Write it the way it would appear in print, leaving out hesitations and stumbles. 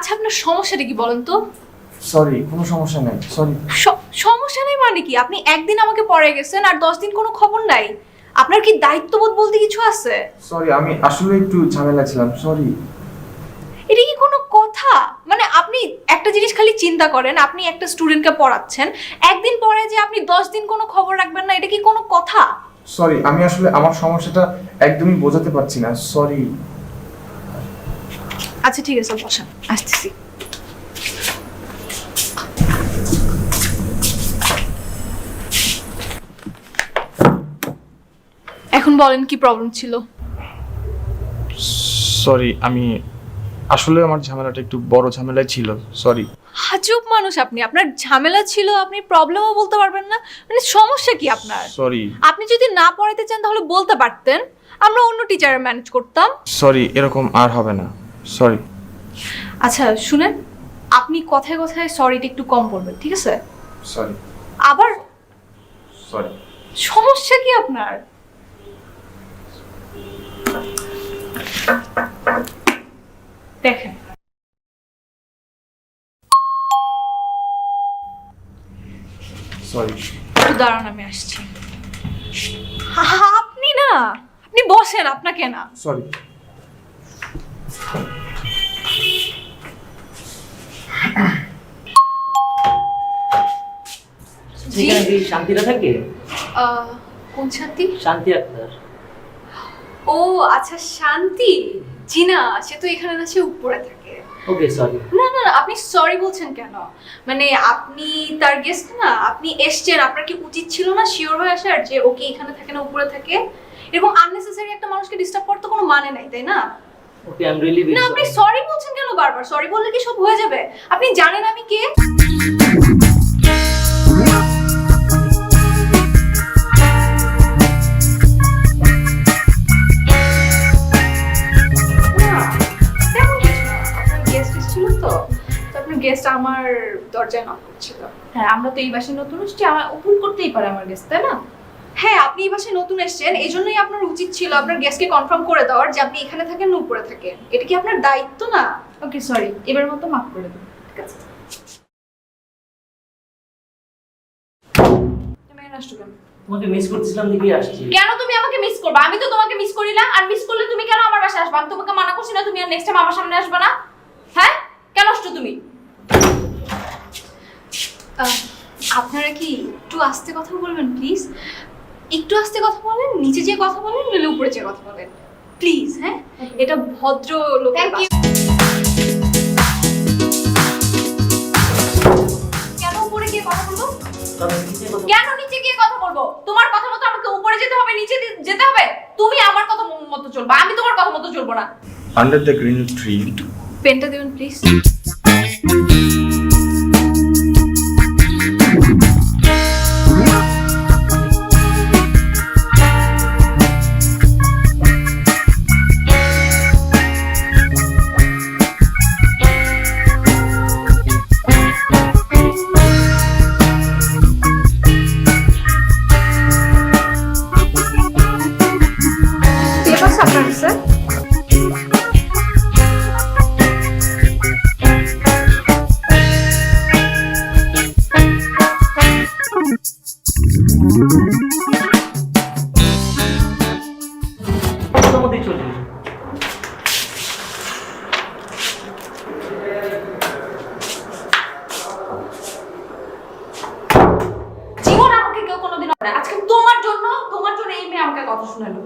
আচ্ছা আপনার সমস্যাটা কি বলেন তো? সরি, কোনো সমস্যা নেই। সরি। সমস্যা নেই মানে কি? আপনি একদিন আমাকে পরে গেছেন আর 10 দিন কোনো খবর নাই। আপনার কি দায়িত্ববোধ বলতে কিছু আছে? সরি, আমি আসলে একটু ঝামেলা ছিলাম। সরি। এটা কি কোনো কথা? মানে আপনি একটা জিনিস খালি চিন্তা করেন, আপনি একটা স্টুডেন্টকে পড়াচ্ছেন, একদিন পরে যে আপনি 10 দিন কোনো খবর রাখবেন না, এটা কি কোনো কথা? সরি, আমি আসলে আমার সমস্যাটা একদমই বোঝাতে পারছি না। সরি। আচ্ছা ঠিক আছে, বসেন, আসতেছি। এখন বলেন কি প্রবলেম ছিল? সরি, আমি আসলে আমার ঝামেলাটা একটু বড় ঝামেলাই ছিল। সরি। আজব মানুষ আপনি, আপনার ঝামেলা ছিল, আপনি প্রবলেমও বলতে পারবেন না। মানে সমস্যা কি আপনার? সরি। আপনি যদি না পড়াইতে চান তাহলে বলতে পারতেন, আমরা অন্য টিচারে ম্যানেজ করতাম। সরি, এরকম আর হবে না। সরি। আচ্ছা শুনেন, আপনি কথায় কথায় সরিটা একটু কম বলবেন, ঠিক আছে? সরি। আবার সরি। সমস্যা কি আপনার? দেখেন, সরি। একটু দাঁড়ান, আমি আসছি। আপনি না, আপনি বসেন, আপনাকে না। সরি। জি? সেখানে কি শান্তিরা থাকে? কোন শান্তি? শান্তি আক্তার। ও আচ্ছা, শান্তি। জি না, সে তো এখানে না, সে উপরে থাকে। ওকে সরি। না না না, আপনি সরি বলছেন কেন? মানে আপনি তার গেস্ট না, আপনি এসছেন, আপনার কি উচিত ছিল না শিওর হয়ে আসার যে ওকে এখানে থাকে না উপরে থাকে? এরকম আননেসেসারি একটা মানুষকে ডিস্টার্ব করতে কোনো মানে নাই, তাই না? ওকে আই এম রিয়েলি না আপনি সরি বলছেন কেন বারবার? সরি বললে কি সব হয়ে যাবে? আপনি জানেন আমি কে? গেস্ট আমার দরজায় নক করছিল। হ্যাঁ, আমরা তো এই বাসায় নতুন এসেছি, আমার ভুল করতেই পারে আমার গেস্ট, তাই না? হ্যাঁ, আপনি এই বাসায় নতুন এসেছেন, এই জন্যই আপনার উচিত ছিল আপনার গেস্টকে কনফার্ম করে দেওয়ার যে আপনি এখানে থাকেন না উপরে থাকেন। এটা কি আপনার দায়িত্ব না? ওকে সরি, এবার মতো মাফ করে দেবো। ঠিক আছে। তুমি এখানে আসছো কেন? তোমাকে মিস করতেছিলাম দেখি আসছি। কেন তুমি আমাকে মিস করবা? আমি তো তোমাকে মিস করি না, আর মিস করলে তুমি কেন আমার বাসায় আসবা? আমি তোমাকে মানা করছি না তুমি আর নেক্সট টাইম আমার সামনে আসবে না? হ্যাঁ, কেন আসছো তুমি? আপনারা কি একটু আস্তে কথা বলবেন প্লিজ? একটু আস্তে কথা বলেন, নিচে যেয়ে কথা বলেন, নইলে উপরে যেয়ে কথা বলেন প্লিজ। হ্যাঁ, এটা ভদ্র লোকের থ্যাংক ইউ। কেন উপরে গিয়ে কথা বলবো? কেন নিচে গিয়ে কথা বলবো? তোমার কথা মতো আমাকে উপরে যেতে হবে, নিচে যেতে হবে? তুমি আমার কথা মতো চলবা, আমি তোমার কথা মতো চলবো না। Under the green tree. পেনটা দেবেন প্লিজ। পেপার আপনার স্যার। তোমাদের চলে জীবন আমাকে কেউ কোনোদিন আজকে তোমার জন্য এই মেয়ে আমাকে কথা শোনালো।